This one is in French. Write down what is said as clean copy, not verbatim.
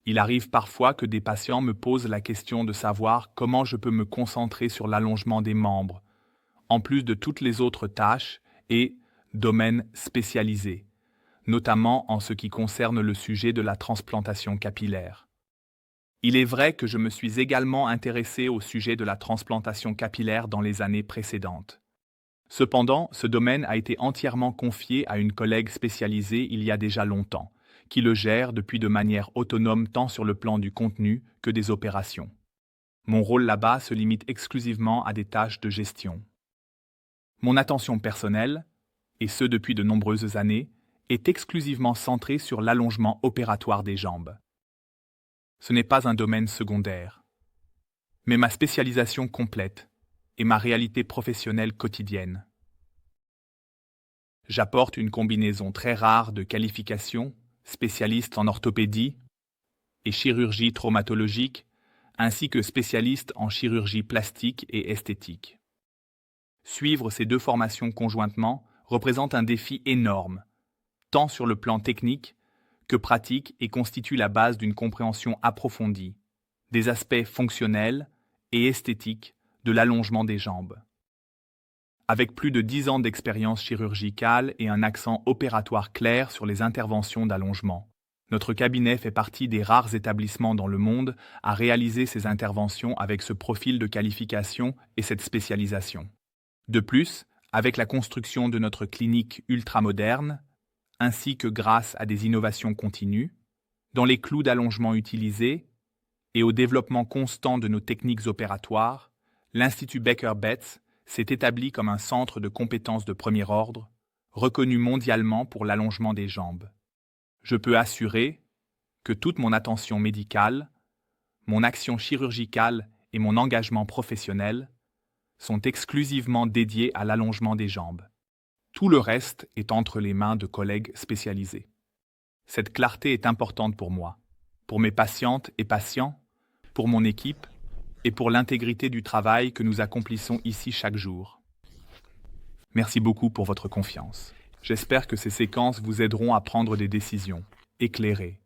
Il arrive parfois que des patients me posent la question de savoir comment je peux me concentrer sur l'allongement des membres, en plus de toutes les autres tâches et domaines spécialisés, notamment en ce qui concerne le sujet de la transplantation capillaire. Il est vrai que je me suis également intéressé au sujet de la transplantation capillaire dans les années précédentes. Cependant, ce domaine a été entièrement confié à une collègue spécialisée il y a déjà longtemps, qui le gère depuis de manière autonome tant sur le plan du contenu que des opérations. Mon rôle là-bas se limite exclusivement à des tâches de gestion. Mon attention personnelle, et ce depuis de nombreuses années, est exclusivement centrée sur l'allongement opératoire des jambes. Ce n'est pas un domaine secondaire, mais ma spécialisation complète et ma réalité professionnelle quotidienne. J'apporte une combinaison très rare de qualifications, spécialiste en orthopédie et chirurgie traumatologique, ainsi que spécialiste en chirurgie plastique et esthétique. Suivre ces deux formations conjointement représente un défi énorme, tant sur le plan technique que pratique, et constitue la base d'une compréhension approfondie des aspects fonctionnels et esthétiques de l'allongement des jambes. Avec plus de 10 ans d'expérience chirurgicale et un accent opératoire clair sur les interventions d'allongement, notre cabinet fait partie des rares établissements dans le monde à réaliser ces interventions avec ce profil de qualification et cette spécialisation. De plus, avec la construction de notre clinique ultramoderne, ainsi que grâce à des innovations continues, dans les clous d'allongement utilisés et au développement constant de nos techniques opératoires, l'Institut Becker-Betz s'est établi comme un centre de compétences de premier ordre, reconnu mondialement pour l'allongement des jambes. Je peux assurer que toute mon attention médicale, mon action chirurgicale et mon engagement professionnel sont exclusivement dédiés à l'allongement des jambes. Tout le reste est entre les mains de collègues spécialisés. Cette clarté est importante pour moi, pour mes patientes et patients, pour mon équipe et pour l'intégrité du travail que nous accomplissons ici chaque jour. Merci beaucoup pour votre confiance. J'espère que ces séquences vous aideront à prendre des décisions éclairées